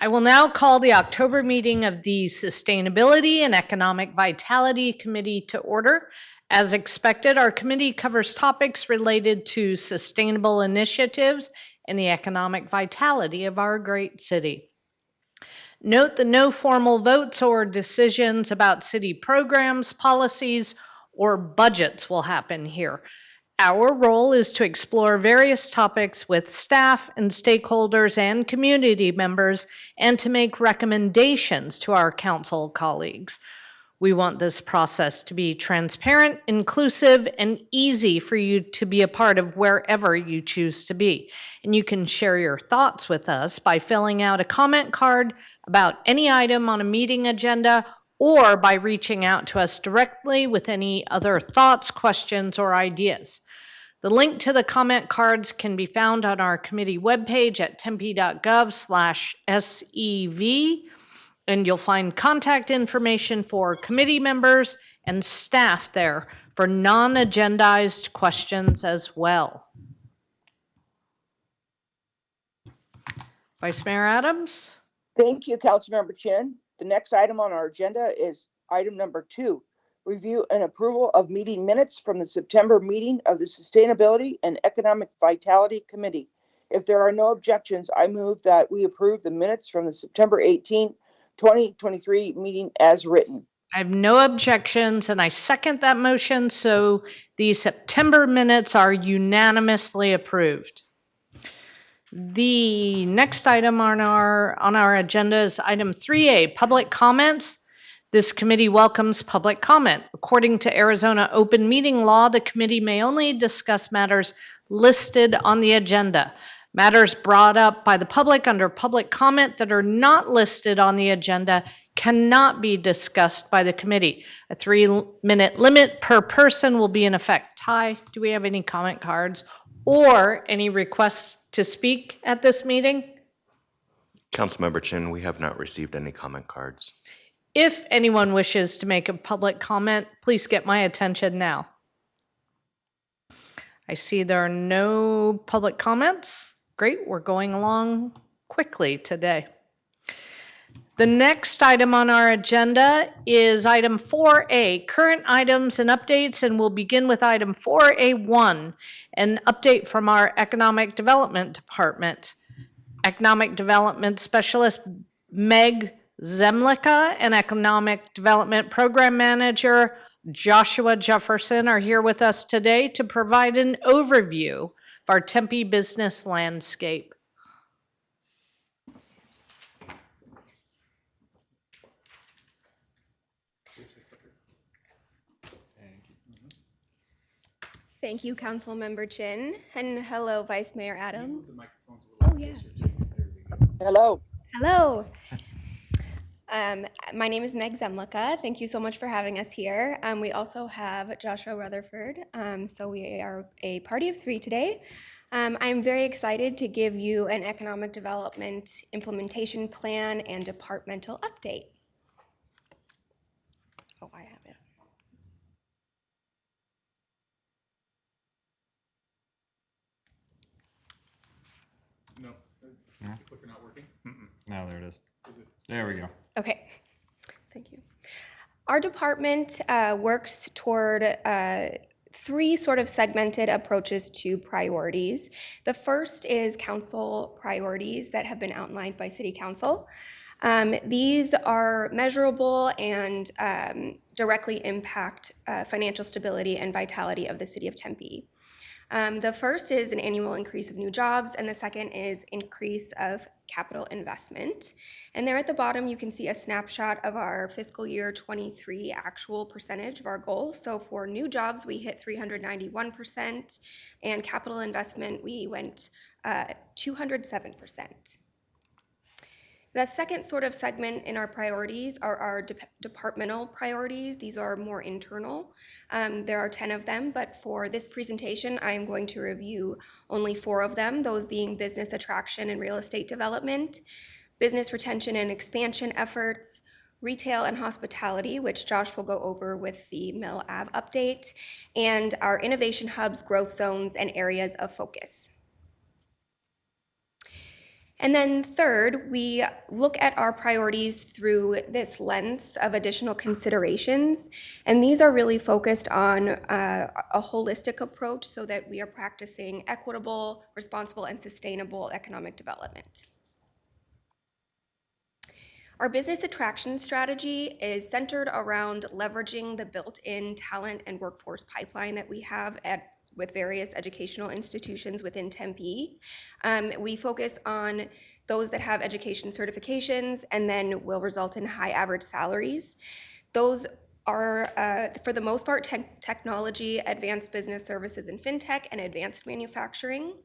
I will now call the October meeting of the Sustainability and Economic Vitality Committee to order. As expected, our committee covers topics related to sustainable initiatives and the economic vitality of our great city. Note that no formal votes or decisions about city programs, policies, or budgets will happen here. Our role is to explore various topics with staff and stakeholders and community members and to make recommendations to our council colleagues. We want this process to be transparent, inclusive, and easy for you to be a part of wherever you choose to be. And you can share your thoughts with us by filling out a comment card about any item on a meeting agenda or by reaching out to us directly with any other thoughts, questions, or ideas. The link to the comment cards can be found on our committee webpage at tempe.gov/SEV, and you'll find contact information for committee members and staff there for non-agendized questions as well. Vice Mayor Adams? Thank you, Councilmember Chin. The next item on our agenda is item number 2, review and approval of meeting minutes from the September meeting of the Sustainability and Economic Vitality Committee. If there are no objections, I move that we approve the minutes from the September 18, 2023 meeting as written. I have no objections, and I second that motion, so the September minutes are unanimously approved. The next item on our agenda is item 3A, public comments. This committee welcomes public comment. According to Arizona open meeting law, the committee may only discuss matters listed on the agenda. Matters brought up by the public under public comment that are not listed on the agenda cannot be discussed by the committee. A 3-minute limit per person will be in effect. Ty, do we have any comment cards or any requests to speak at this meeting? Councilmember Chin, we have not received any comment cards. If anyone wishes to make a public comment, please get my attention now. I see there are no public comments. Great, we're going along quickly today. The next item on our agenda is item 4A, current items and updates, and we'll begin with item 4A1, an update from our Economic Development Department. Economic Development Specialist Meg Zemlicka and Economic Development Program Manager Joshua Jefferson are here with us today to provide an overview of our Tempe business landscape. Thank you, Councilmember Chin, and hello, Vice Mayor Adams. Oh, yeah. Hello. Hello. My name is Meg Zemlicka. Thank you so much for having us here. We also have Joshua Rutherford, so we are a party of 3 today. I'm very excited to give you an economic development implementation plan and departmental update. Oh, I have it. No, the clicker not working? No, there it is. There we go. Okay, thank you. Our department works toward 3 sort of segmented approaches to priorities. The first is council priorities that have been outlined by City Council. These are measurable and directly impact financial stability and vitality of the City of Tempe. The first is an annual increase of new jobs, and the second is increase of capital investment. And there at the bottom, you can see a snapshot of our fiscal year 23 actual percentage of our goal. So for new jobs, we hit 391%, and capital investment, we went 207%. The second sort of segment in our priorities are our departmental priorities. These are more internal. There are 10 of them, but for this presentation, I am going to review only 4 of them, those being business attraction and real estate development, business retention and expansion efforts, retail and hospitality, which Josh will go over with the Mill Ave update, and our innovation hubs, growth zones, and areas of focus. And then third, we look at our priorities through this lens of additional considerations. And these are really focused on a holistic approach so that we are practicing equitable, responsible, and sustainable economic development. Our business attraction strategy is centered around leveraging the built-in talent and workforce pipeline that we have with various educational institutions within Tempe. We focus on those that have education certifications and then will result in high average salaries. Those are, for the most part, technology, advanced business services and fintech, and advanced manufacturing.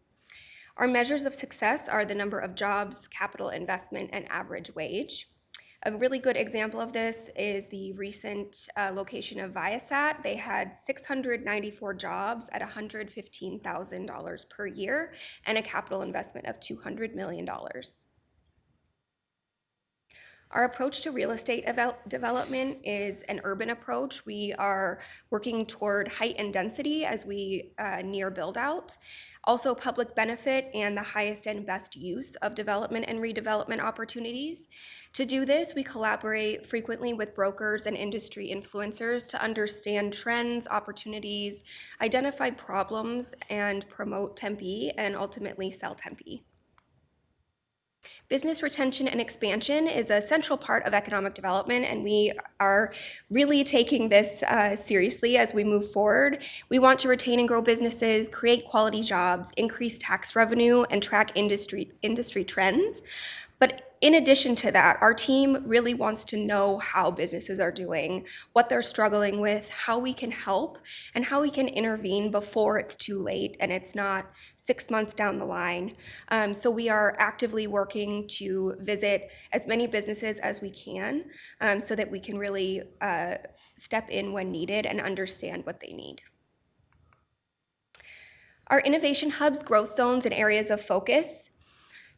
Our measures of success are the number of jobs, capital investment, and average wage. A really good example of this is the recent location of Viasat. They had 694 jobs at $115,000 per year and a capital investment of $200 million. Our approach to real estate development is an urban approach. We are working toward height and density as we near build out. Also public benefit and the highest and best use of development and redevelopment opportunities. To do this, we collaborate frequently with brokers and industry influencers to understand trends, opportunities, identify problems, and promote Tempe and ultimately sell Tempe. Business retention and expansion is a central part of economic development, and we are really taking this seriously as we move forward. We want to retain and grow businesses, create quality jobs, increase tax revenue, and track industry trends. But in addition to that, our team really wants to know how businesses are doing, what they're struggling with, how we can help, and how we can intervene before it's too late and it's not 6 months down the line. So we are actively working to visit as many businesses as we can so that we can really step in when needed and understand what they need. Our innovation hubs, growth zones, and areas of focus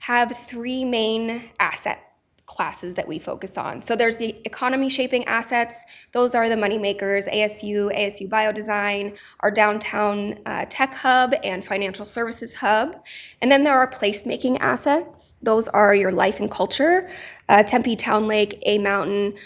have 3 main asset classes that we focus on. So there's the economy shaping assets. Those are the money makers, ASU Biodesign, our downtown tech hub and financial services hub. And then there are placemaking assets. Those are your life and culture, Tempe Town Lake, A Mountain,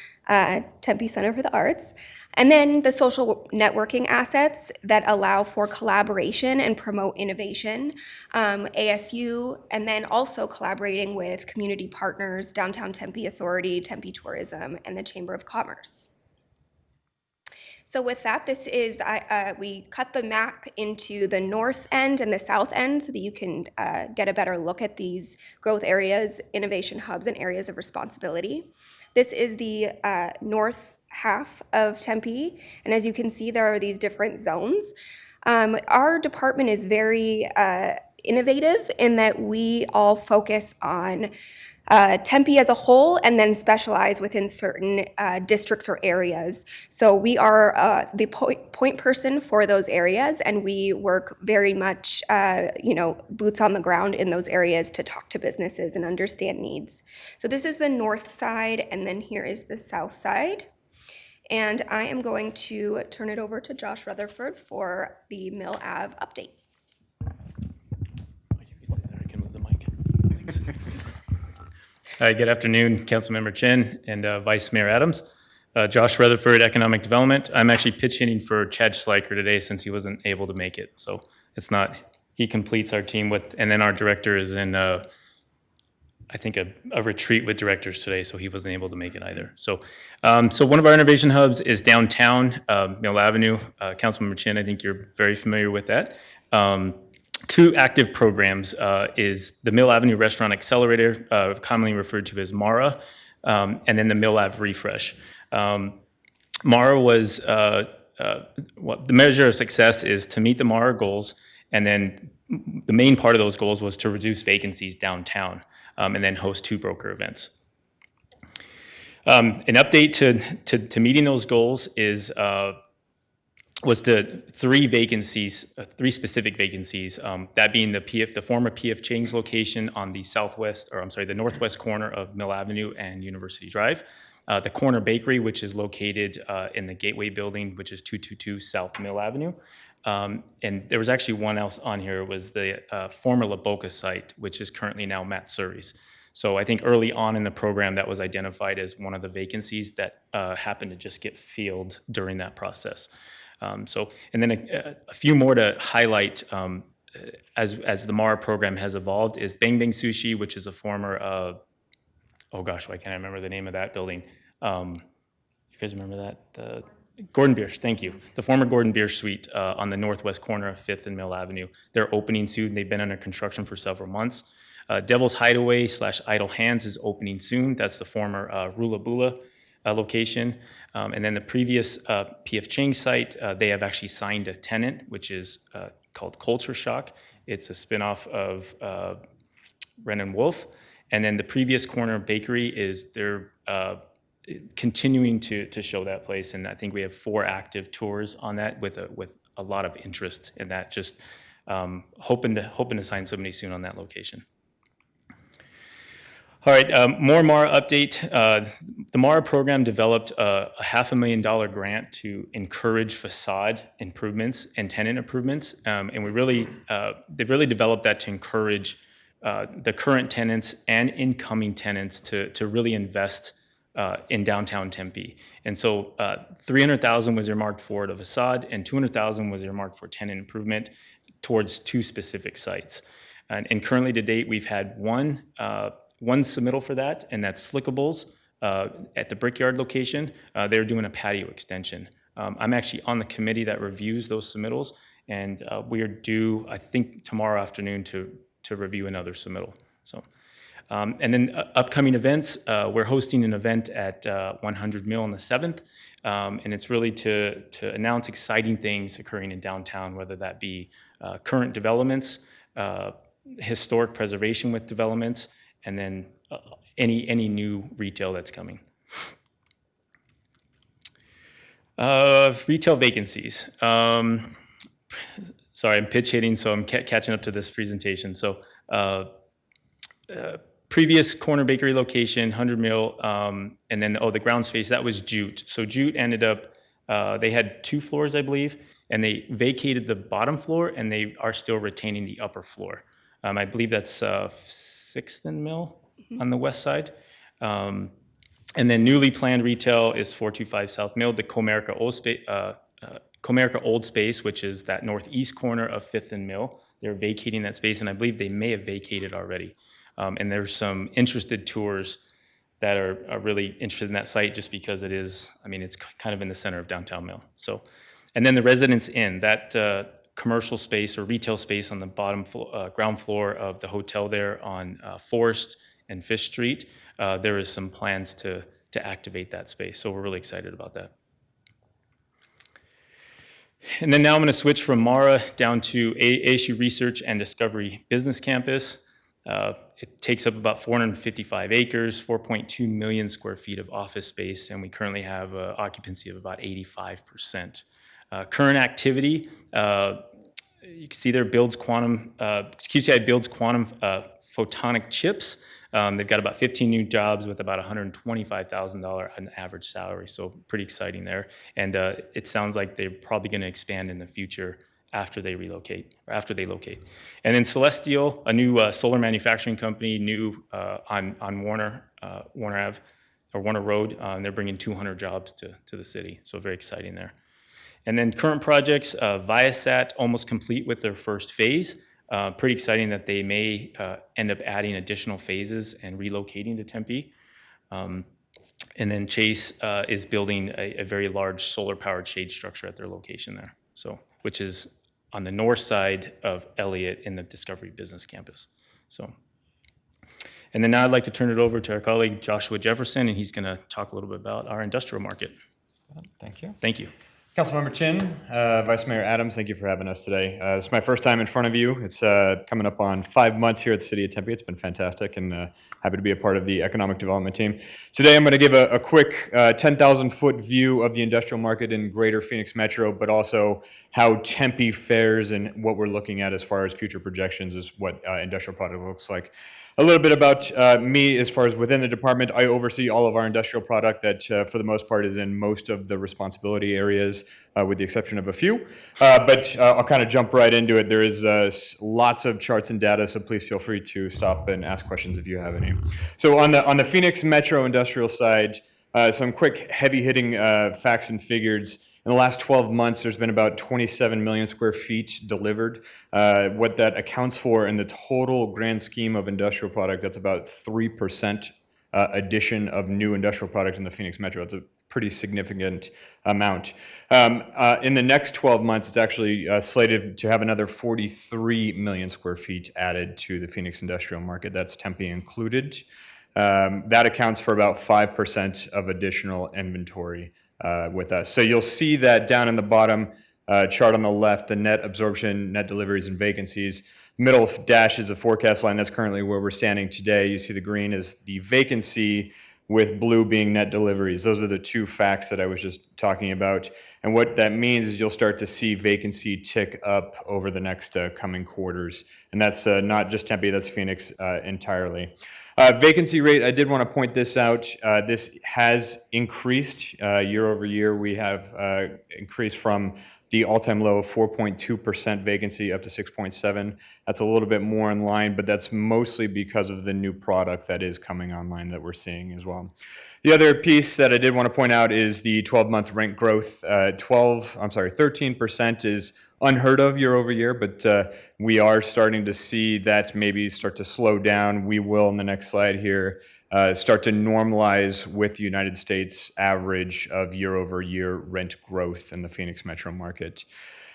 Tempe Center for the Arts. And then the social networking assets that allow for collaboration and promote innovation, ASU, and then also collaborating with community partners, Downtown Tempe Authority, Tempe Tourism, and the Chamber of Commerce. So with that, this is, we cut the map into the north end and the south end so that you can get a better look at these growth areas, innovation hubs, and areas of responsibility. This is the north half of Tempe, and as you can see, there are these different zones. Our department is very innovative in that we all focus on Tempe as a whole and then specialize within certain districts or areas. So we are the point person for those areas, and we work very much, boots on the ground in those areas to talk to businesses and understand needs. So this is the north side, and then here is the south side. And I am going to turn it over to Josh Rutherford for the Mill Ave update. Hi, good afternoon, Councilmember Chin and Vice Mayor Adams. Josh Rutherford, Economic Development. I'm actually pitch hitting for Chad Schleicher today since he wasn't able to make it. So it's not, he completes our team with, and then our director is in, I think a retreat with directors today, so he wasn't able to make it either. So so one of our innovation hubs is downtown, Mill Avenue. Councilmember Chin, I think you're very familiar with that. 2 active programs is the Mill Avenue Restaurant Accelerator, commonly referred to as MARA, and then the Mill Ave Refresh. MARA was, the measure of success is to meet the MARA goals, and then the main part of those goals was to reduce vacancies downtown, and then host 2 broker events. An update to meeting those goals is was the 3 vacancies, 3 specific vacancies, that being the former PF Chang's location on the the northwest corner of Mill Avenue and University Drive, the Corner Bakery, which is located in the Gateway Building, which is 222 South Mill Avenue, And there was actually one else on here, was the former La Boca site, which is currently now Matt Surrey's. So I think early on in the program, that was identified as one of the vacancies that happened to just get filled during that process. And then a few more to highlight as the MARA program has evolved is Bang Bang Sushi, which is a former, oh gosh, why can't I remember the name of that building? You guys remember that? The Gordon Biersch, thank you. The former Gordon Biersch suite on the northwest corner of 5th and Mill Avenue. They're opening soon. They've been under construction for several months. Devil's Hideaway / Idle Hands is opening soon. That's the former Rula Bula location. And then the previous P.F. Chang site, they have actually signed a tenant, which is called Culture Shock. It's a spinoff of Ren & Wolf. And then the previous corner bakery is they're continuing to show that place. And I think we have 4 active tours on that with a lot of interest in that, just hoping to sign somebody soon on that location. All right, more MARA update. The MARA program developed a $500,000 grant to encourage facade improvements and tenant improvements. And they've really developed that to encourage the current tenants and incoming tenants to really invest in downtown Tempe. And so $300,000 was earmarked for the facade and $200,000 was earmarked for tenant improvement towards 2 specific sites. And currently to date, we've had one submittal for that, and that's Slickables at the Brickyard location. They're doing a patio extension. I'm actually on the committee that reviews those submittals, and we are due, I think, tomorrow afternoon to review another submittal. So, and then upcoming events, we're hosting an event at 100 Mill on the 7th, and it's really to announce exciting things occurring in downtown, whether that be current developments, historic preservation with developments, and then any new retail that's coming. Retail vacancies. Sorry, I'm pitch hitting, so I'm catching up to this presentation. So previous corner bakery location, 100 Mill, and then, the ground space, that was Jute. So Jute ended up, they had 2 floors, I believe, and they vacated the bottom floor, and they are still retaining the upper floor. I believe that's 6th and Mill on the west side. And then newly planned retail is 425 South Mill, the Comerica Old Space, which is that northeast corner of 5th and Mill. They're vacating that space, and I believe they may have vacated already. And there's some interested tours that are really interested in that site just because it is, I mean, it's kind of in the center of downtown Mill. So, and then the Residence Inn, that commercial space or retail space on the bottom ground floor of the hotel there on Forest and Fish Street, there is some plans to activate that space. So we're really excited about that. And then now I'm going to switch from MARA down to ASU Research and Discovery Business Campus. It takes up about 455 acres, 4.2 million square feet of office space, and we currently have occupancy of about 85%. Current activity, you can see there QCI builds quantum photonic chips. They've got about 15 new jobs with about $125,000 an average salary, so pretty exciting there. And it sounds like they're probably going to expand in the future after they relocate, or after they locate. And then Celestial, a new solar manufacturing company, new on Warner Ave, or Warner Road. They're bringing 200 jobs to the city, so very exciting there. And then current projects, Viasat almost complete with their first phase. Pretty exciting that they may end up adding additional phases and relocating to Tempe. And then Chase is building a very large solar-powered shade structure at their location there, so which is on the north side of Elliott in the Discovery Business Campus. So, and then now I'd like to turn it over to our colleague Joshua Jefferson, and he's going to talk a little bit about our industrial market. Thank you. Thank you. Councilmember Chin, Vice Mayor Adams, thank you for having us today. This is my first time in front of you. It's coming up on 5 months here at the City of Tempe. It's been fantastic, and happy to be a part of the economic development team. Today I'm going to give a quick 10,000-foot view of the industrial market in greater Phoenix Metro, but also how Tempe fares and what we're looking at as far as future projections is what industrial product looks like. A little bit about me as far as within the department. I oversee all of our industrial product that, for the most part, is in most of the responsibility areas, with the exception of a few. But I'll kind of jump right into it. There is lots of charts and data, so please feel free to stop and ask questions if you have any. So on the Phoenix Metro industrial side, some quick heavy-hitting facts and figures. In the last 12 months, there's been about 27 million square feet delivered. What that accounts for in the total grand scheme of industrial product, that's about 3% addition of new industrial product in the Phoenix Metro. It's a pretty significant amount. In the next 12 months, it's actually slated to have another 43 million square feet added to the Phoenix industrial market. That's Tempe included. That accounts for about 5% of additional inventory with us. So you'll see that down in the bottom chart on the left, the net absorption, net deliveries, and vacancies. Middle dash is a forecast line. That's currently where we're standing today. You see the green is the vacancy, with blue being net deliveries. Those are the two facts that I was just talking about. And what that means is you'll start to see vacancy tick up over the next coming quarters. And that's not just Tempe, that's Phoenix entirely. Vacancy rate, I did want to point this out. This has increased year over year. We have increased from the all-time low of 4.2% vacancy up to 6.7%. That's a little bit more in line, but that's mostly because of the new product that is coming online that we're seeing as well. The other piece that I did want to point out is the 12-month rent growth. 13% is unheard of year over year, but we are starting to see that maybe start to slow down. We will, in the next slide here, start to normalize with the United States average of year over year rent growth in the Phoenix metro market.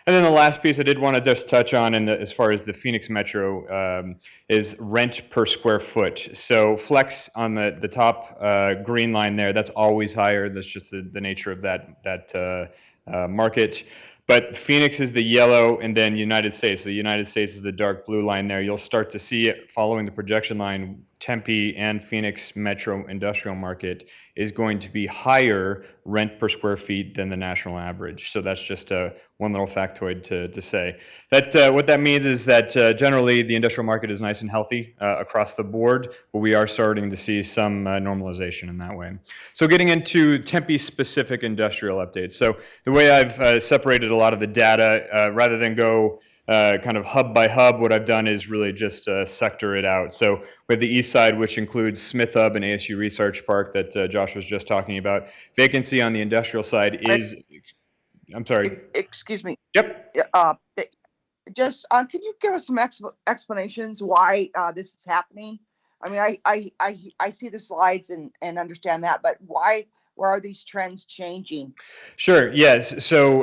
And then the last piece I did want to just touch on, as far as the Phoenix metro, is rent per square foot. So flex on the top green line there, that's always higher. That's just the nature of that market. But Phoenix is the yellow, and then United States. The United States is the dark blue line there. You'll start to see it following the projection line. Tempe and Phoenix metro industrial market is going to be higher rent per square feet than the national average. So that's just one little factoid to say. That what that means is that generally the industrial market is nice and healthy across the board, but we are starting to see some normalization in that way. So getting into Tempe-specific industrial updates. So the way I've separated a lot of the data, rather than go kind of hub by hub, what I've done is really just sector it out. So we have the east side, which includes Smith Hub and ASU Research Park that Josh was just talking about. Vacancy on the industrial side is, I'm sorry. Excuse me. Yep. Can you give us some explanations why this is happening? I mean, I see the slides and understand that, but why are these trends changing? Sure. Yes. So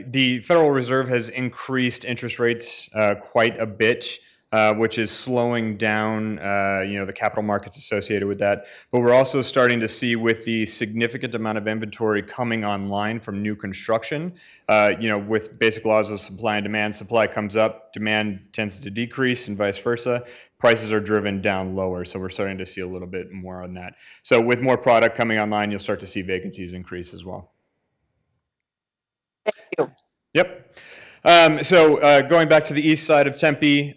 the Federal Reserve has increased interest rates quite a bit, which is slowing down, the capital markets associated with that. But we're also starting to see, with the significant amount of inventory coming online from new construction, with basic laws of supply and demand, supply comes up, demand tends to decrease, and vice versa. Prices are driven down lower, so we're starting to see a little bit more on that. So with more product coming online, you'll start to see vacancies increase as well. Thank you. Yep. So going back to the east side of Tempe,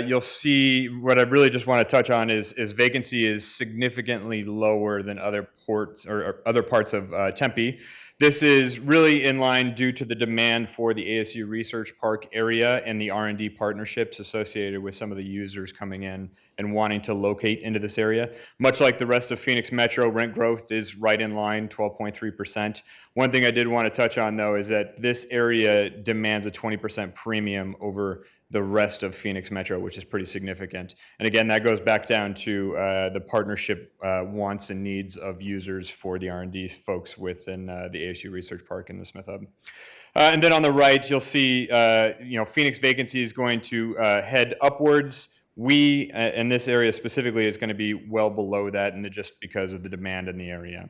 you'll see what I really just want to touch on is vacancy is significantly lower than other ports or other parts of Tempe. This is really in line due to the demand for the ASU Research Park area and the R&D partnerships associated with some of the users coming in and wanting to locate into this area. Much like the rest of Phoenix Metro, rent growth is right in line, 12.3%. One thing I did want to touch on, though, is that this area demands a 20% premium over the rest of Phoenix Metro, which is pretty significant. And again, that goes back down to the partnership wants and needs of users for the R&D folks within the ASU Research Park and the Smith Hub. And then on the right, you'll see, Phoenix vacancy is going to head upwards. We, in this area specifically, is going to be well below that, and just because of the demand in the area.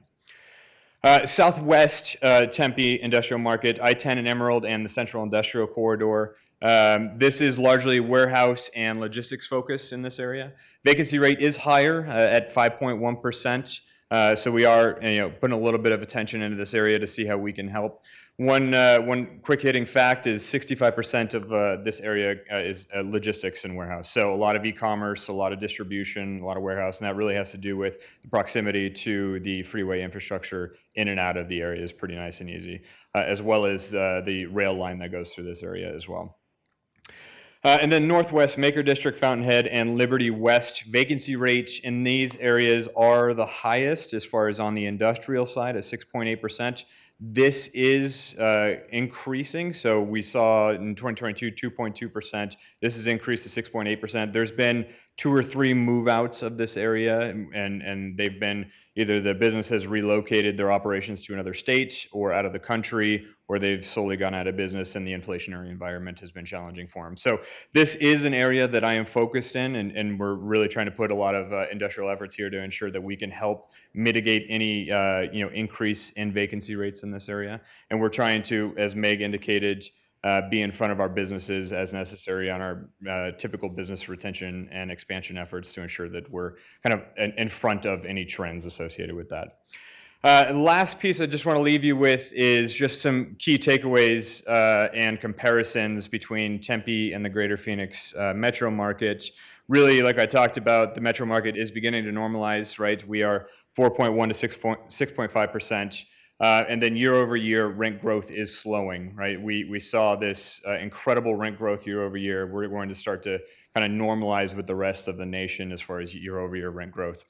Southwest Tempe industrial market, I-10 and Emerald, and the Central Industrial Corridor. This is largely warehouse and logistics focus in this area. Vacancy rate is higher at 5.1%. So we are, putting a little bit of attention into this area to see how we can help. One quick hitting fact is 65% of this area is logistics and warehouse. So a lot of e-commerce, a lot of distribution, a lot of warehouse, and that really has to do with the proximity to the freeway infrastructure in and out of the area is pretty nice and easy, as well as the rail line that goes through this area as well. And then Northwest, Maker District, Fountainhead, and Liberty West, vacancy rates in these areas are the highest as far as on the industrial side at 6.8%. This is increasing. So we saw in 2022, 2.2%. This has increased to 6.8%. There's been 2 or 3 move-outs of this area, and they've been either the business has relocated their operations to another state or out of the country, or they've solely gone out of business and the inflationary environment has been challenging for them. So this is an area that I am focused in, and we're really trying to put a lot of industrial efforts here to ensure that we can help mitigate any increase in vacancy rates in this area. And we're trying to, as Meg indicated, be in front of our businesses as necessary on our typical business retention and expansion efforts to ensure that we're kind of in front of any trends associated with that. Last piece I just want to leave you with is just some key takeaways and comparisons between Tempe and the Greater Phoenix metro market. Really, like I talked about, the metro market is beginning to normalize, right? We are 4.1 to 6.5%. And then year over year, rent growth is slowing, right? We saw this incredible rent growth year over year. We're going to start to kind of normalize with the rest of the nation as far as year over year rent growth.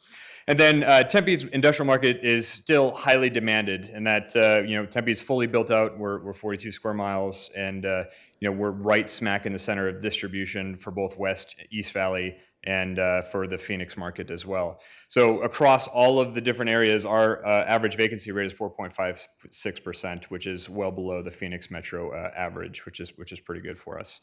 And then Tempe's industrial market is still highly demanded, and that Tempe's fully built out. We're 42 square miles, and we're right smack in the center of distribution for both West, East Valley, and for the Phoenix market as well. So across all of the different areas, our average vacancy rate is 4.56%, which is well below the Phoenix metro average, which is pretty good for us.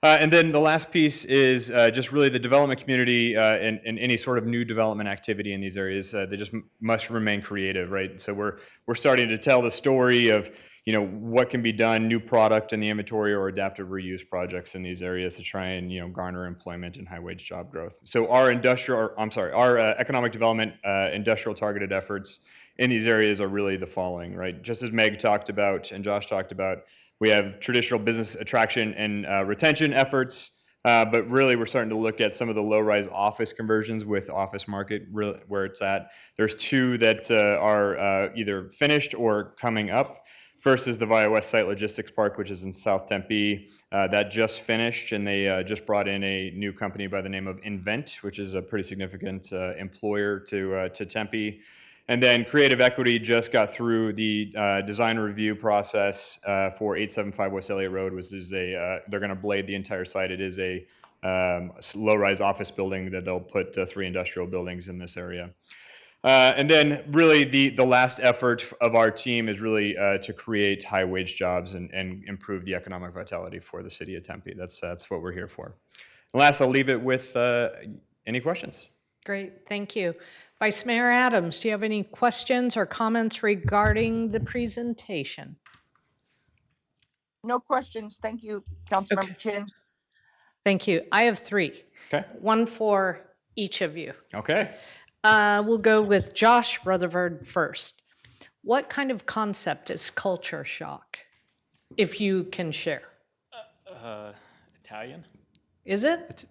And then the last piece is just really the development community and any sort of new development activity in these areas. They just must remain creative, right? So we're starting to tell the story of what can be done, new product in the inventory or adaptive reuse projects in these areas to try and garner employment and high wage job growth. So our economic development industrial targeted efforts in these areas are really the following, right? Just as Meg talked about and Josh talked about, we have traditional business attraction and retention efforts, but really we're starting to look at some of the low-rise office conversions with Office Market where it's at. There's 2 that are either finished or coming up. First is the Via West Site Logistics Park, which is in South Tempe. That just finished, and they just brought in a new company by the name of Invent, which is a pretty significant employer to Tempe. And then Creative Equity just got through the design review process for 875 West Elliott Road, which is they're going to blade the entire site. It is a low-rise office building that they'll put 3 industrial buildings in this area. And then really the last effort of our team is really to create high wage jobs and improve the economic vitality for the city of Tempe. That's what we're here for. And last, I'll leave it with any questions. Great, thank you. Vice Mayor Adams, do you have any questions or comments regarding the presentation? No questions. Thank you, Councilmember Chin. Thank you. I have 3. Okay. 1 for each of you. Okay. We'll go with Josh Rutherford first. What kind of concept is culture shock, if you can share? Italian? Is it?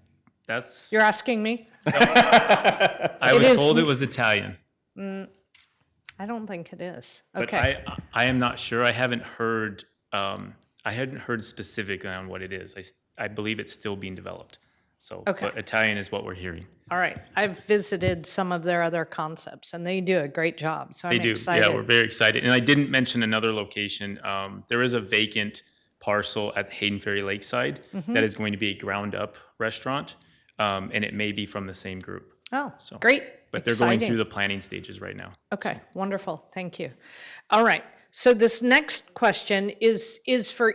That's. You're asking me? I was told it was Italian. I don't think it is. But Okay. I am not sure. I haven't heard. I hadn't heard specifically on what it is. I believe it's still being developed. So, Okay. But Italian is what we're hearing. All right. I've visited some of their other concepts, and they do a great job. So They I'm do. excited. Yeah, we're very excited. And I didn't mention another location. There is a vacant parcel at Hayden Ferry Lakeside that is going to be a ground-up restaurant, and it may be from the same group. Oh, So, great. But they're going Exciting. through the planning stages right now. Okay, wonderful. Thank you. All right. So this next question is for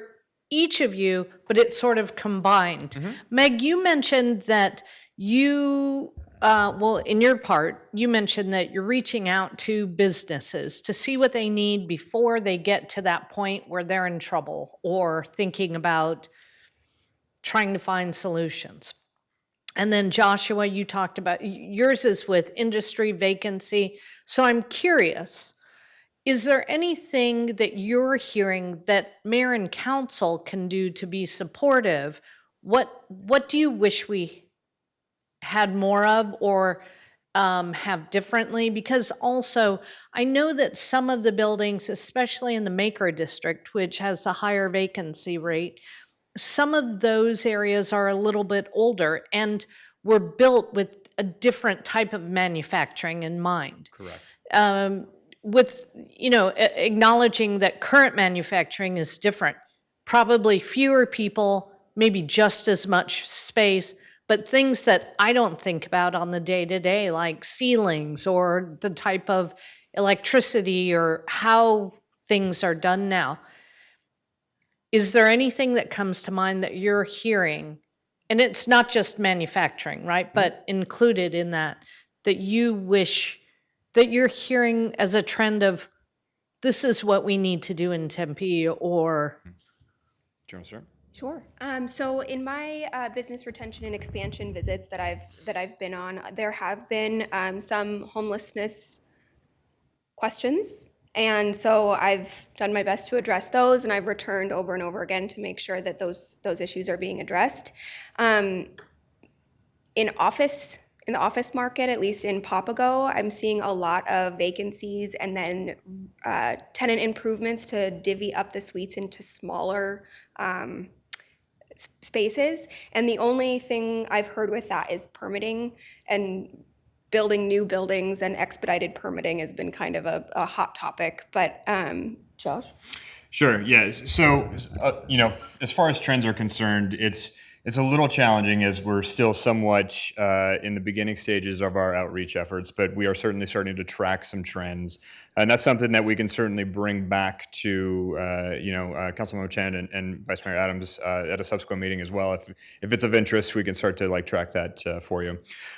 each of you, but it's sort of combined. Meg, you mentioned that you, in your part, you mentioned that you're reaching out to businesses to see what they need before they get to that point where they're in trouble or thinking about trying to find solutions. And then Joshua, you talked about, yours is with industry vacancy. So I'm curious, is there anything that you're hearing that mayor and council can do to be supportive? What do you wish we had more of or have differently? Because also, I know that some of the buildings, especially in the Maker District, which has the higher vacancy rate, some of those areas are a little bit older and were built with a different type of manufacturing in mind. Correct. With, acknowledging that current manufacturing is different, probably fewer people, maybe just as much space, but things that I don't think about on the day-to-day, like ceilings or the type of electricity or how things are done now. Is there anything that comes to mind that you're hearing? And it's not just manufacturing, right? But included in that you wish that you're hearing as a trend of this is what we need to do in Tempe or? Do you want to start? Sure. So in my business retention and expansion visits that I've been on, there have been some homelessness questions. And so I've done my best to address those, and I've returned over and over again to make sure that those issues are being addressed. In the office market, at least in Papago, I'm seeing a lot of vacancies and then tenant improvements to divvy up the suites into smaller spaces. And the only thing I've heard with that is permitting, and building new buildings and expedited permitting has been kind of a hot topic. But Josh? Sure. Yes. So, as far as trends are concerned, it's a little challenging as we're still somewhat in the beginning stages of our outreach efforts, but we are certainly starting to track some trends. And that's something that we can certainly bring back to, Councilmember Chen and Vice Mayor Adams at a subsequent meeting as well. If it's of interest, we can start to track that for you.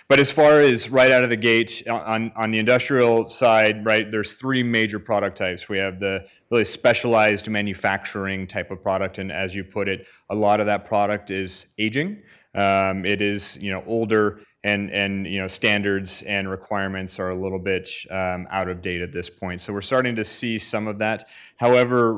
But as far as right out of the gate on the industrial side, right, there's three major product types. We have the really specialized manufacturing type of product, and as you put it, a lot of that product is aging. It is older, and standards and requirements are a little bit out of date at this point. So we're starting to see some of that. However,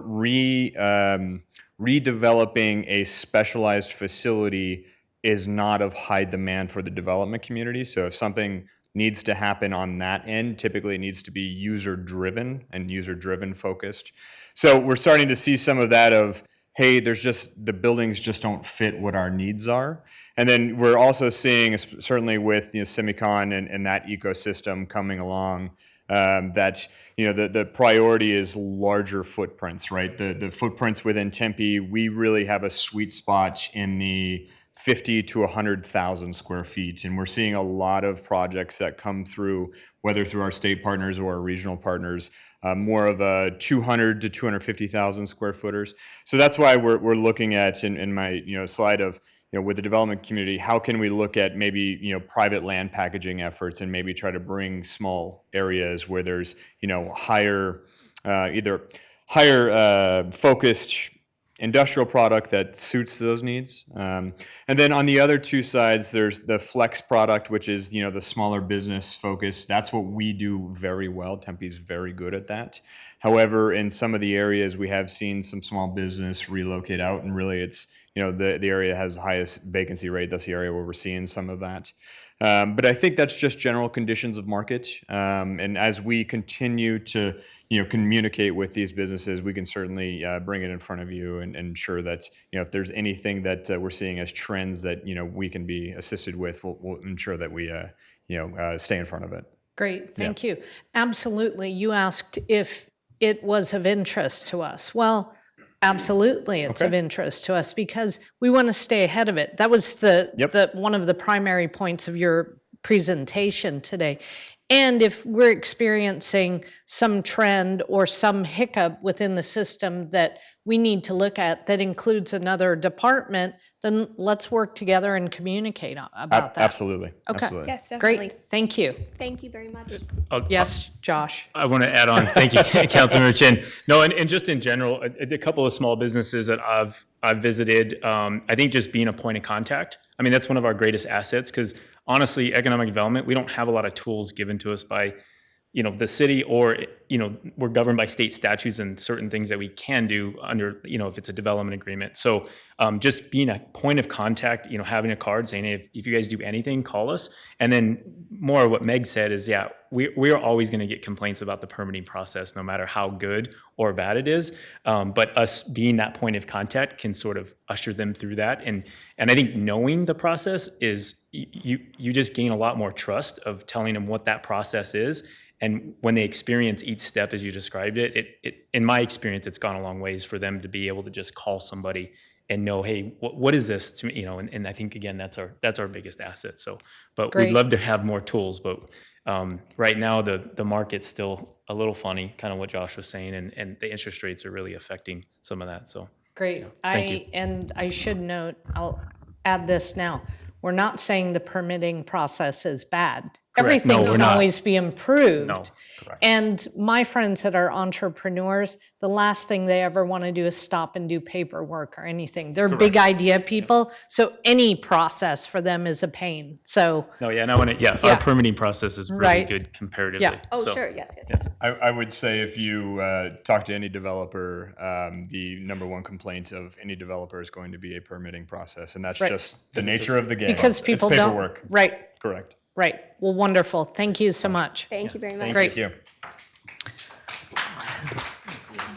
redeveloping a specialized facility is not of high demand for the development community. So if something needs to happen on that end, typically it needs to be user-driven and user-driven focused. So we're starting to see some of that of, hey, the buildings just don't fit what our needs are. And then we're also seeing, certainly with Semicon and that ecosystem coming along, that the priority is larger footprints, right? The footprints within Tempe, we really have a sweet spot in the 50 to 100,000 square feet. And we're seeing a lot of projects that come through, whether through our state partners or our regional partners, more of a 200 to 250,000 square footers. So that's why we're looking at in my slide of with the development community, how can we look at maybe private land packaging efforts and maybe try to bring small areas where there's higher focused industrial product that suits those needs. And then on the other two sides, there's the flex product, which is the smaller business focus. That's what we do very well. Tempe's very good at that. However, in some of the areas, we have seen some small business relocate out, and really it's the area has the highest vacancy rate. That's the area where we're seeing some of that. But I think that's just general conditions of market. And as we continue to communicate with these businesses, we can certainly bring it in front of you and ensure that if there's anything that we're seeing as trends that we can be assisted with, we'll ensure that we stay in front of it. Great, thank you. Absolutely. You asked if it was of interest to us. Well, absolutely, it's of interest to us because we want to stay ahead of it. That was the one of the primary points of your presentation today. And if we're experiencing some trend or some hiccup within the system that we need to look at that includes another department, then let's work together and communicate about that. Absolutely. Okay. Absolutely. Yes, definitely. Great, thank you. Thank you very much. Yes, Josh. I want to add on. Thank you, Councilmember Chin. No, and just in general, a couple of small businesses that I've visited, I think just being a point of contact. I mean, that's one of our greatest assets because honestly, economic development, we don't have a lot of tools given to us by the city, or we're governed by state statutes and certain things that we can do under if it's a development agreement. So just being a point of contact, having a card saying, hey, if you guys do anything, call us. And then more what Meg said is, yeah, we are always going to get complaints about the permitting process, no matter how good or bad it is. But us being that point of contact can sort of usher them through that. And I think knowing the process is you just gain a lot more trust of telling them what that process is. And when they experience each step as you described it, in my experience, it's gone a long ways for them to be able to just call somebody and know, hey, what is this to me? And I think again, that's our biggest asset. So, but Great. we'd love to have more tools, but right now the market's still a little funny, kind of what Josh was saying, and the interest rates are really affecting some of that. So Great. Thank you. And I should note, I'll add this now. We're not saying the permitting process is bad. Everything No, we're can not. always be improved. No, correct. And my friends that are entrepreneurs, the last thing they ever want to do is stop and do paperwork or anything. They're big idea people, so any process for them is a pain. So, No, yeah, no, Yeah. our permitting process is really Right. good comparatively. Yeah. Oh, So, sure, yes. I would say if you talk to any developer, the number one complaint of any developer is going to be a permitting process, and that's Right. just the nature of the game. because It's people don't. paperwork. Right, Correct. right. Well, wonderful. Thank you so much. Thank you very much. Great. Thank you.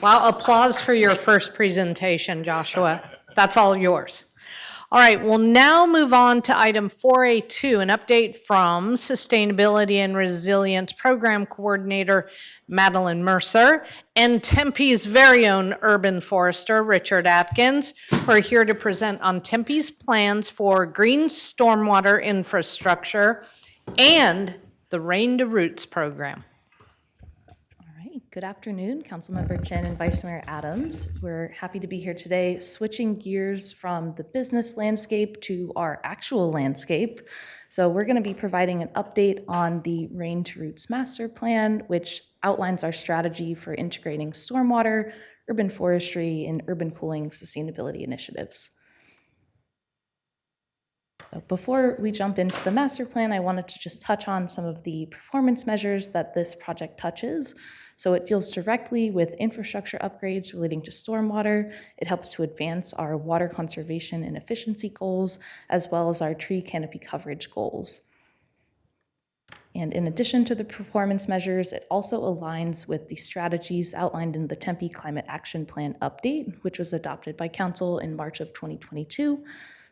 Wow, applause for your first presentation, Joshua. That's all yours. All right, we'll now move on to item 4A2, an update from Sustainability and Resilience Program Coordinator Madeline Mercer and Tempe's very own urban forester, Richard Atkins, who are here to present on Tempe's plans for green stormwater infrastructure and the Rain to Roots program. All right, good afternoon, Councilmember Chin and Vice Mayor Adams. We're happy to be here today, switching gears from the business landscape to our actual landscape. So we're going to be providing an update on the Rain to Roots Master Plan, which outlines our strategy for integrating stormwater, urban forestry, and urban cooling sustainability initiatives. So before we jump into the master plan, I wanted to just touch on some of the performance measures that this project touches. So it deals directly with infrastructure upgrades relating to stormwater. It helps to advance our water conservation and efficiency goals, as well as our tree canopy coverage goals. And in addition to the performance measures, it also aligns with the strategies outlined in the Tempe Climate Action Plan update, which was adopted by Council in March of 2022.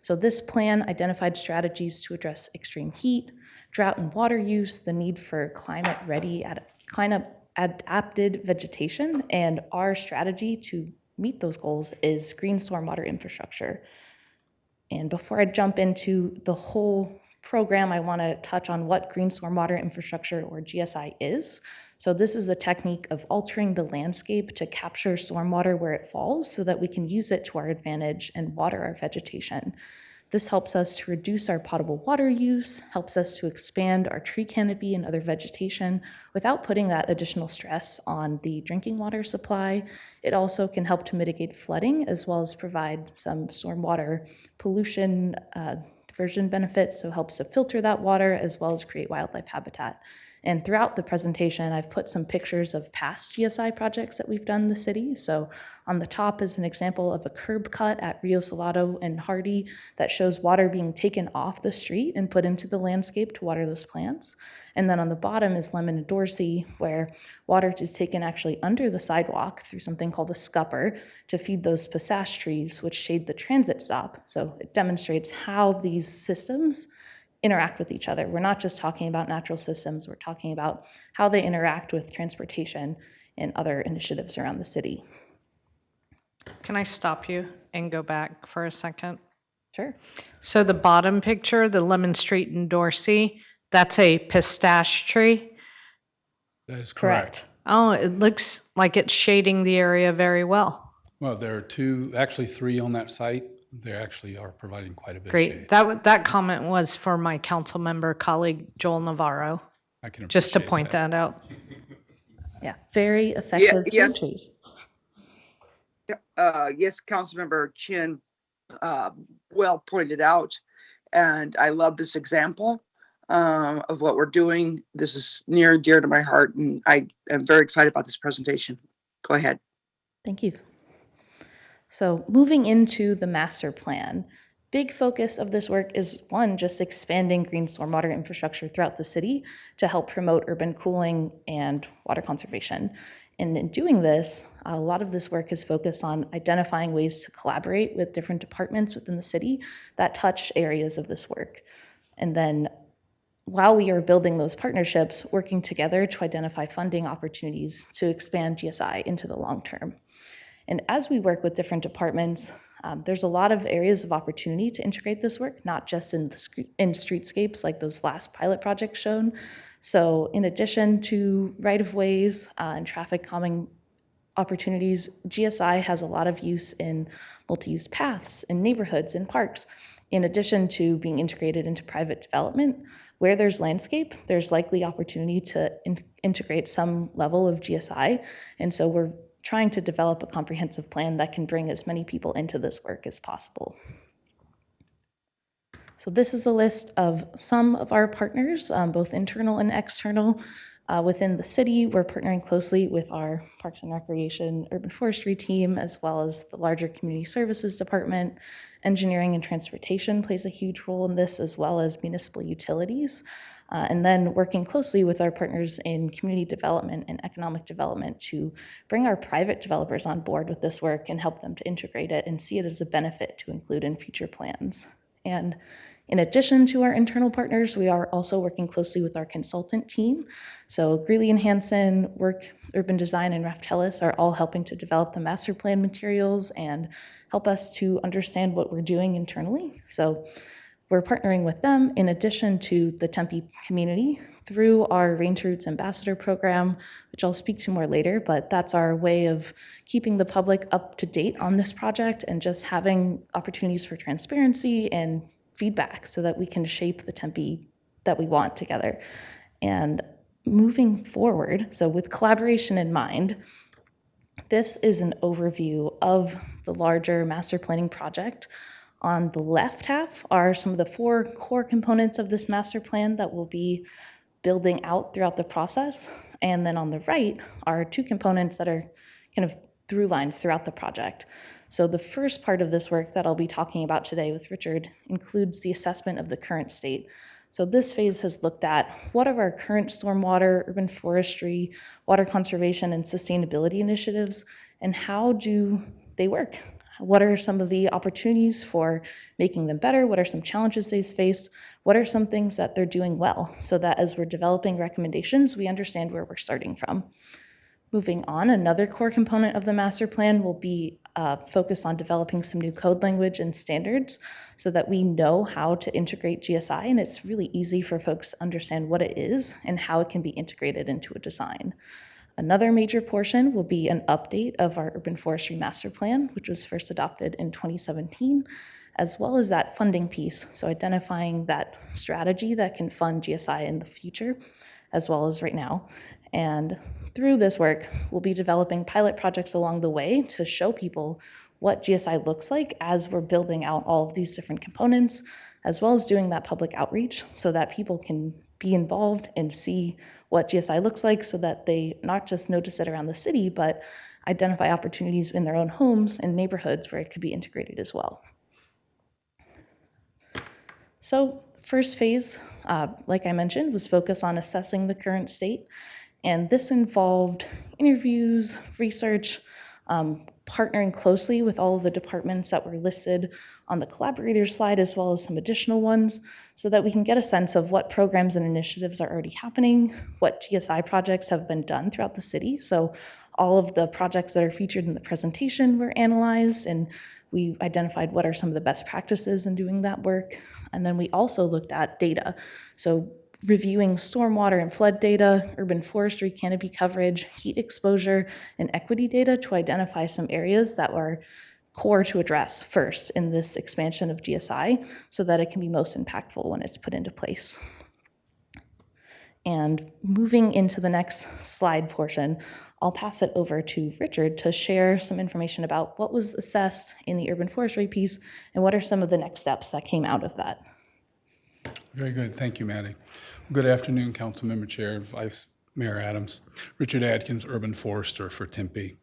So this plan identified strategies to address extreme heat, drought and water use, the need for climate-ready, climate-adapted vegetation, and our strategy to meet those goals is green stormwater infrastructure. And before I jump into the whole program, I want to touch on what green stormwater infrastructure, or GSI, is. So this is a technique of altering the landscape to capture stormwater where it falls so that we can use it to our advantage and water our vegetation. This helps us to reduce our potable water use, helps us to expand our tree canopy and other vegetation without putting that additional stress on the drinking water supply. It also can help to mitigate flooding, as well as provide some stormwater pollution diversion benefits, so it helps to filter that water as well as create wildlife habitat. And throughout the presentation, I've put some pictures of past GSI projects that we've done in the city. So on the top is an example of a curb cut at Rio Salado and Hardy that shows water being taken off the street and put into the landscape to water those plants. And then on the bottom is Lemon and Dorsey, where water is taken actually under the sidewalk through something called a scupper to feed those passage trees, which shade the transit stop. So it demonstrates how these systems interact with each other. We're not just talking about natural systems, we're talking about how they interact with transportation and other initiatives around the city. Can I stop you and go back for a second? Sure. So the bottom picture, the Lemon Street in Dorsey, that's a pistache tree? That is Correct. correct. Oh, it looks like it's shading the area very well. Well, there are two, actually three on that site. They actually are providing quite a bit of Great. shade. That comment was for my council member colleague, Joel Navarro, I can just to appreciate point that out. Yeah, very effective shade yes. trees. Yes, Councilmember Chin well pointed out. And I love this example of what we're doing. This is near and dear to my heart, and I am very excited about this presentation. Go ahead. Thank you. So moving into the master plan, big focus of this work is one, just expanding green stormwater infrastructure throughout the city to help promote urban cooling and water conservation. And in doing this, a lot of this work is focused on identifying ways to collaborate with different departments within the city that touch areas of this work. And then while we are building those partnerships, working together to identify funding opportunities to expand GSI into the long term. And as we work with different departments, there's a lot of areas of opportunity to integrate this work, not just in streetscapes like those last pilot projects shown. So in addition to right-of-ways and traffic calming opportunities, GSI has a lot of use in multi-use paths, in neighborhoods, in parks, in addition to being integrated into private development. Where there's landscape, there's likely opportunity to integrate some level of GSI. And so we're trying to develop a comprehensive plan that can bring as many people into this work as possible. So this is a list of some of our partners, both internal and external. Within the city, we're partnering closely with our Parks and Recreation Urban Forestry team, as well as the larger Community Services Department. Engineering and transportation plays a huge role in this, as well as municipal utilities. And then working closely with our partners in community development and economic development to bring our private developers on board with this work and help them to integrate it and see it as a benefit to include in future plans. And in addition to our internal partners, we are also working closely with our consultant team. So Greeley and Hansen, Work, Urban Design, and Raftellus are all helping to develop the master plan materials and help us to understand what we're doing internally. So we're partnering with them in addition to the Tempe community through our Range Roots Ambassador program, which I'll speak to more later, but that's our way of keeping the public up to date on this project and just having opportunities for transparency and feedback so that we can shape the Tempe that we want together. And moving forward, so with collaboration in mind, this is an overview of the larger master planning project. On the left half are some of the 4 core components of this master plan that we'll be building out throughout the process. And then on the right are 2 components that are kind of through lines throughout the project. So the first part of this work that I'll be talking about today with Richard includes the assessment of the current state. So this phase has looked at what are our current stormwater, urban forestry, water conservation, and sustainability initiatives, and how do they work? What are some of the opportunities for making them better? What are some challenges they've faced? What are some things that they're doing well? So that as we're developing recommendations, we understand where we're starting from. Moving on, another core component of the master plan will be focused on developing some new code language and standards so that we know how to integrate GSI, and it's really easy for folks to understand what it is and how it can be integrated into a design. Another major portion will be an update of our urban forestry master plan, which was first adopted in 2017, as well as that funding piece. So identifying that strategy that can fund GSI in the future, as well as right now. And through this work, we'll be developing pilot projects along the way to show people what GSI looks like as we're building out all of these different components, as well as doing that public outreach so that people can be involved and see what GSI looks like so that they not just notice it around the city, but identify opportunities in their own homes and neighborhoods where it could be integrated as well. So first phase, like I mentioned, was focused on assessing the current state. And this involved interviews, research, partnering closely with all of the departments that were listed on the collaborators slide, as well as some additional ones, so that we can get a sense of what programs and initiatives are already happening, what GSI projects have been done throughout the city. So all of the projects that are featured in the presentation were analyzed, and we identified what are some of the best practices in doing that work. And then we also looked at data. So reviewing stormwater and flood data, urban forestry canopy coverage, heat exposure, and equity data to identify some areas that were core to address first in this expansion of GSI so that it can be most impactful when it's put into place. And moving into the next slide portion, I'll pass it over to Richard to share some information about what was assessed in the urban forestry piece and what are some of the next steps that came out of that. Very good. Thank you, Maddie. Good afternoon, Councilmember Chair, Vice Mayor Adams. Richard Adkins, Urban Forester for Tempe.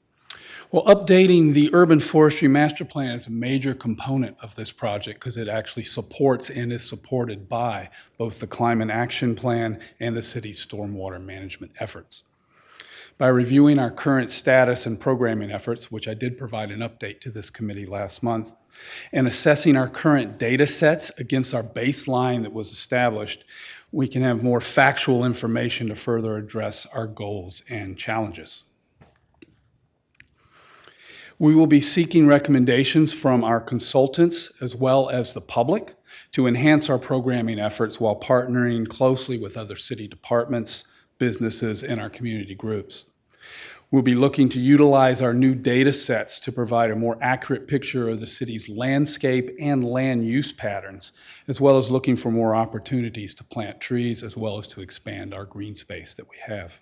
Well, updating the urban forestry master plan is a major component of this project because it actually supports and is supported by both the Climate Action Plan and the city's stormwater management efforts. By reviewing our current status and programming efforts, which I did provide an update to this committee last month, and assessing our current data sets against our baseline that was established, we can have more factual information to further address our goals and challenges. We will be seeking recommendations from our consultants as well as the public to enhance our programming efforts while partnering closely with other city departments, businesses, and our community groups. We'll be looking to utilize our new data sets to provide a more accurate picture of the city's landscape and land use patterns, as well as looking for more opportunities to plant trees, as well as to expand our green space that we have.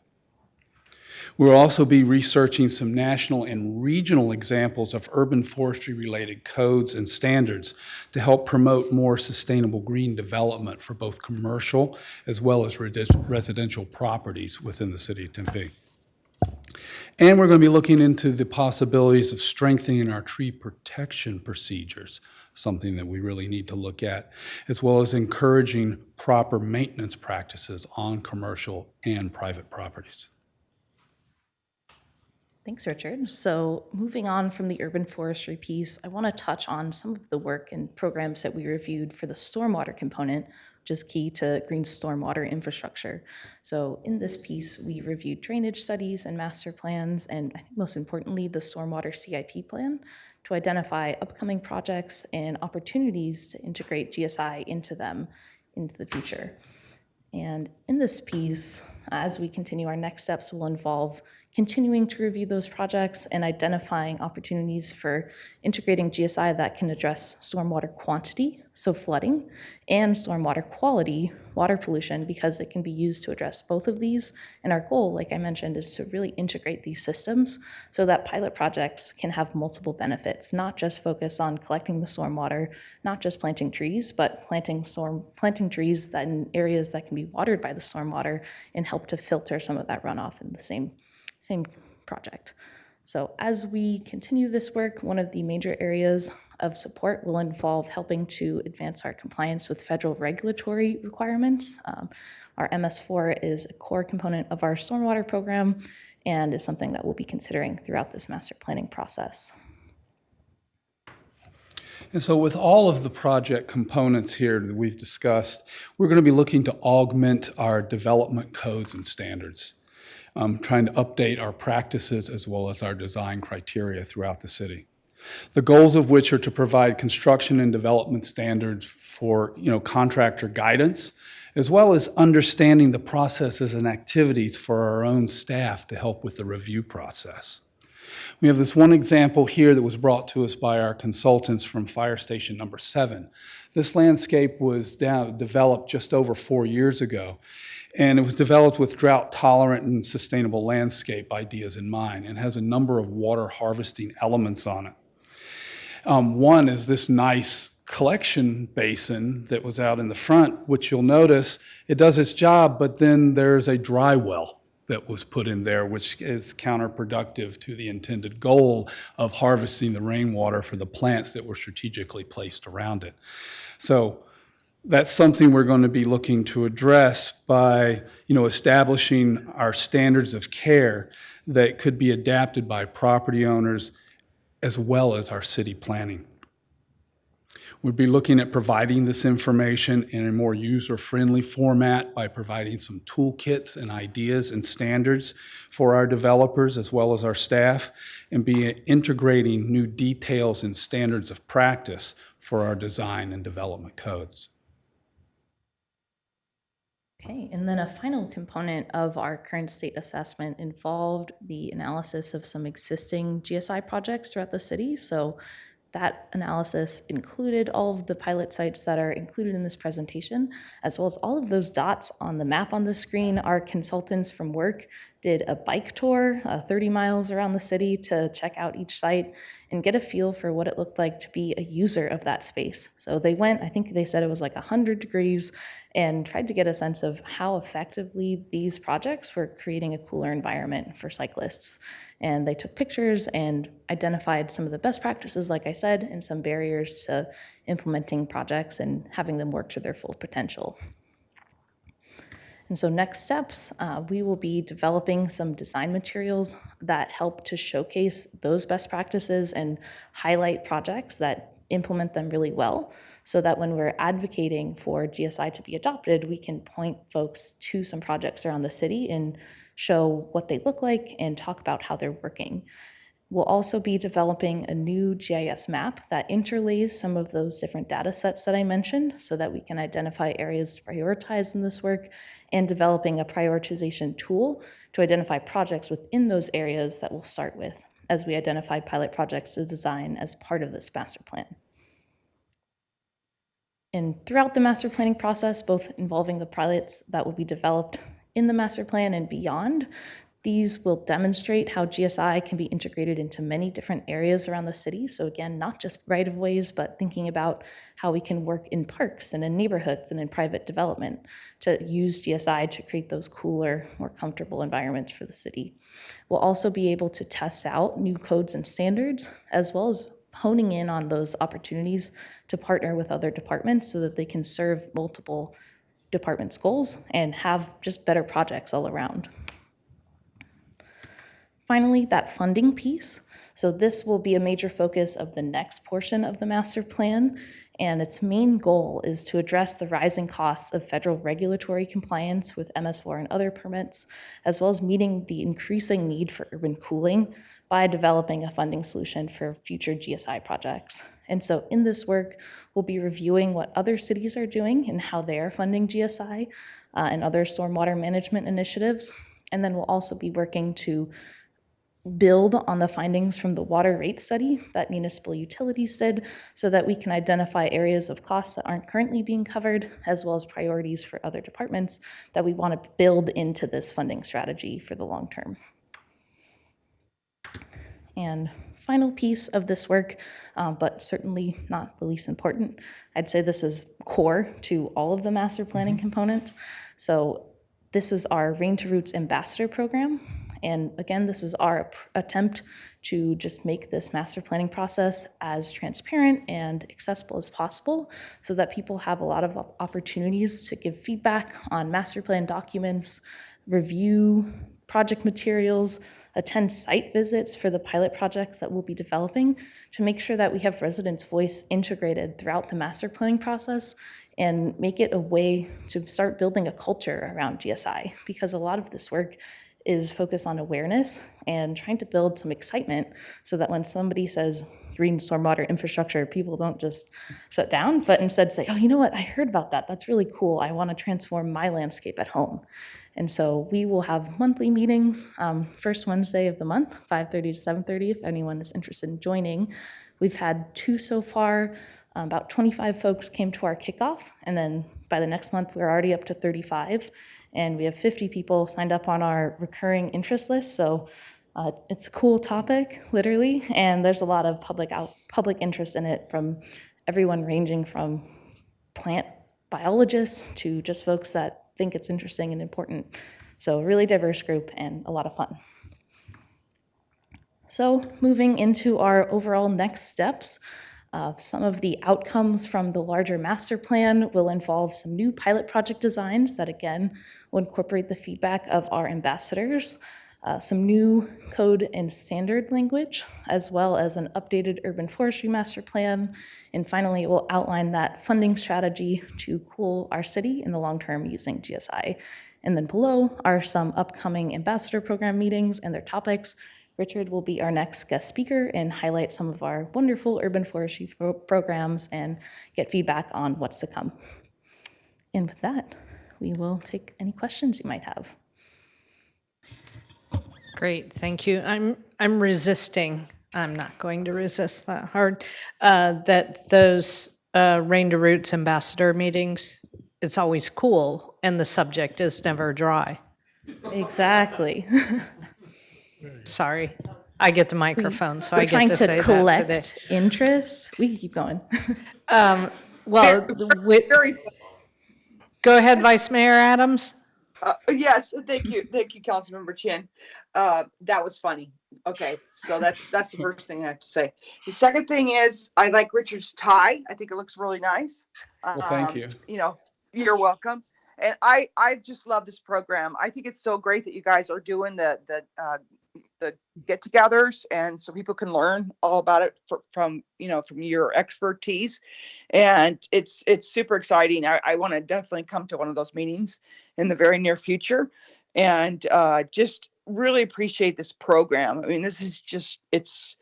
We'll also be researching some national and regional examples of urban forestry-related codes and standards to help promote more sustainable green development for both commercial as well as residential properties within the city of Tempe. And we're going to be looking into the possibilities of strengthening our tree protection procedures, something that we really need to look at, as well as encouraging proper maintenance practices on commercial and private properties. Thanks, Richard. So moving on from the urban forestry piece, I want to touch on some of the work and programs that we reviewed for the stormwater component, which is key to green stormwater infrastructure. So in this piece, we reviewed drainage studies and master plans, and I think most importantly, the stormwater CIP plan to identify upcoming projects and opportunities to integrate GSI into them into the future. And in this piece, as we continue, our next steps will involve continuing to review those projects and identifying opportunities for integrating GSI that can address stormwater quantity, so flooding, and stormwater quality, water pollution, because it can be used to address both of these. And our goal, like I mentioned, is to really integrate these systems so that pilot projects can have multiple benefits, not just focus on collecting the stormwater, not just planting trees, but planting trees that in areas that can be watered by the stormwater and help to filter some of that runoff in the same project. So as we continue this work, one of the major areas of support will involve helping to advance our compliance with federal regulatory requirements. Our MS4 is a core component of our stormwater program and is something that we'll be considering throughout this master planning process. And so with all of the project components here that we've discussed, we're going to be looking to augment our development codes and standards. Trying to update our practices as well as our design criteria throughout the city. The goals of which are to provide construction and development standards for contractor guidance, as well as understanding the processes and activities for our own staff to help with the review process. We have this one example here that was brought to us by our consultants from Fire Station number 7. This landscape was developed just over 4 years ago. And it was developed with drought-tolerant and sustainable landscape ideas in mind and has a number of water harvesting elements on it. One is this nice collection basin that was out in the front, which you'll notice it does its job, but then there's a dry well that was put in there, which is counterproductive to the intended goal of harvesting the rainwater for the plants that were strategically placed around it. So that's something we're going to be looking to address by, establishing our standards of care that could be adapted by property owners as well as our city planning. We'll be looking at providing this information in a more user-friendly format by providing some toolkits and ideas and standards for our developers as well as our staff, and be integrating new details and standards of practice for our design and development codes. Okay, and then a final component of our current state assessment involved the analysis of some existing GSI projects throughout the city. So that analysis included all of the pilot sites that are included in this presentation, as well as all of those dots on the map on the screen. Our consultants from work did a bike tour, 30 miles around the city to check out each site and get a feel for what it looked like to be a user of that space. So they went, I think they said it was like 100 degrees, and tried to get a sense of how effectively these projects were creating a cooler environment for cyclists. And they took pictures and identified some of the best practices, like I said, and some barriers to implementing projects and having them work to their full potential. And so next steps, we will be developing some design materials that help to showcase those best practices and highlight projects that implement them really well, so that when we're advocating for GSI to be adopted, we can point folks to some projects around the city and show what they look like and talk about how they're working. We'll also be developing a new GIS map that interlays some of those different data sets that I mentioned so that we can identify areas to prioritize in this work, and developing a prioritization tool to identify projects within those areas that we'll start with as we identify pilot projects to design as part of this master plan. And throughout the master planning process, both involving the pilots that will be developed in the master plan and beyond, these will demonstrate how GSI can be integrated into many different areas around the city. So again, not just right-of-ways, but thinking about how we can work in parks and in neighborhoods and in private development to use GSI to create those cooler, more comfortable environments for the city. We'll also be able to test out new codes and standards, as well as honing in on those opportunities to partner with other departments so that they can serve multiple departments' goals and have just better projects all around. Finally, that funding piece. So this will be a major focus of the next portion of the master plan, and its main goal is to address the rising costs of federal regulatory compliance with MS4 and other permits, as well as meeting the increasing need for urban cooling by developing a funding solution for future GSI projects. And so in this work, we'll be reviewing what other cities are doing and how they are funding GSI and other stormwater management initiatives. And then we'll also be working to build on the findings from the water rate study that municipal utilities did so that we can identify areas of costs that aren't currently being covered, as well as priorities for other departments that we want to build into this funding strategy for the long term. And final piece of this work, but certainly not the least important, I'd say this is core to all of the master planning components. So this is our Rain to Roots Ambassador Program. And again, this is our attempt to just make this master planning process as transparent and accessible as possible so that people have a lot of opportunities to give feedback on master plan documents, review project materials, attend site visits for the pilot projects that we'll be developing to make sure that we have residents' voice integrated throughout the master planning process and make it a way to start building a culture around GSI, because a lot of this work is focused on awareness and trying to build some excitement so that when somebody says green stormwater infrastructure, people don't just shut down, but instead say, oh, you know what, I heard about that. That's really cool. I want to transform my landscape at home. And so we will have monthly meetings, first Wednesday of the month, 5:30 to 7:30, if anyone is interested in joining. We've had 2 so far. About 25 folks came to our kickoff, and then by the next month, we're already up to 35. And we have 50 people signed up on our recurring interest list. So it's a cool topic, literally, and there's a lot of public interest in it from everyone ranging from plant biologists to just folks that think it's interesting and important. So a really diverse group and a lot of fun. So moving into our overall next steps, some of the outcomes from the larger master plan will involve some new pilot project designs that, again, will incorporate the feedback of our ambassadors, some new code and standard language, as well as an updated urban forestry master plan. And finally, it will outline that funding strategy to cool our city in the long term using GSI. And then below are some upcoming ambassador program meetings and their topics. Richard will be our next guest speaker and highlight some of our wonderful urban forestry programs and get feedback on what's to come. And with that, we will take any questions you might have. Great, thank you. I'm resisting. I'm not going to resist that hard. That those Rain to Roots ambassador meetings, it's always cool, and the subject is never dry. Exactly. Sorry, I get the microphone, so I We're get trying to say to that collect today. interest. We can keep going. Well, Very, go ahead, Vice Mayor Adams. yes, thank you, Councilmember Chin. That was funny. Okay, so that's the first thing I have to say. The second thing is, I like Richard's tie. I think it looks really nice. Well, thank you. You know, you're welcome. And I just love this program. I think it's so great that you guys are doing the get-togethers, and so people can learn all about it from your expertise. And it's super exciting. I want to definitely come to one of those meetings in the very near future, and just really appreciate this program. I mean, this is just it's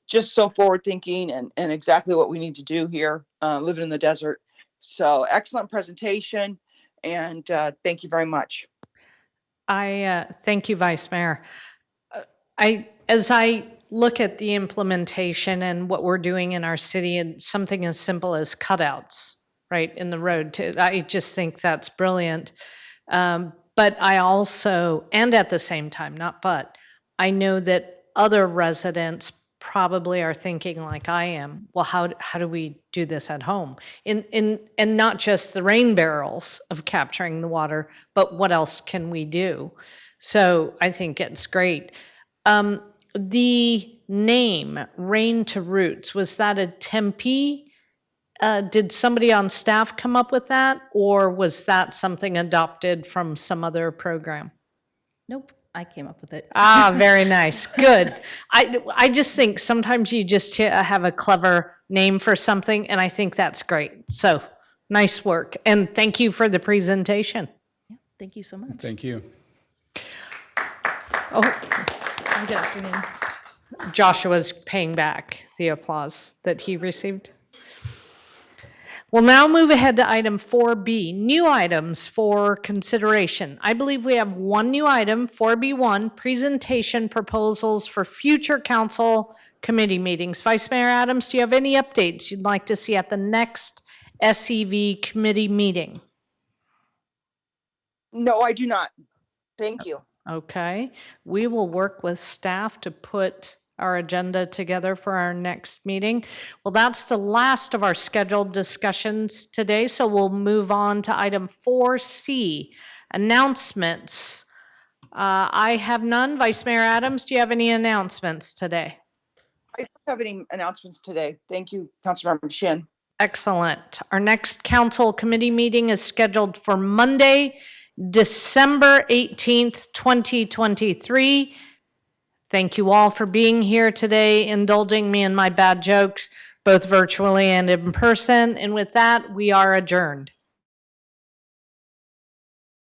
just so forward thinking and exactly what we need to do here, living in the desert. So excellent presentation, and thank you very much. I thank you, Vice Mayor. As I look at the implementation and what we're doing in our city, and something as simple as cutouts, right, in the road, I just think that's brilliant. But I also, and at the same time, not but, I know that other residents probably are thinking like I am, well, how do we do this at home? And not just the rain barrels of capturing the water, but what else can we do? So I think it's great. The name, Rain to Roots, was that a Tempe? Did somebody on staff come up with that, or was that something adopted from some other program? Nope, I came up with it. Ah, very nice. Good. I just think sometimes you just have a clever name for something, and I think that's great. So nice work. And thank you for the presentation. Yeah, thank you so much. Thank you. Oh, Good afternoon. Joshua's paying back the applause that he received. We'll now move ahead to item 4B, new items for consideration. I believe we have one new item, 4B1, presentation proposals for future council committee meetings. Vice Mayor Adams, do you have any updates you'd like to see at the next SEV committee meeting? No, I do not. Thank you. Okay, we will work with staff to put our agenda together for our next meeting. Well, that's the last of our scheduled discussions today, so we'll move on to item 4C, announcements. I have none. Vice Mayor Adams, do you have any announcements today? I don't have any announcements today. Thank you, Councilmember Chin. Excellent. Our next council committee meeting is scheduled for Monday, December 18th, 2023. Thank you all for being here today, indulging me in my bad jokes, both virtually and in person. And with that, we are adjourned.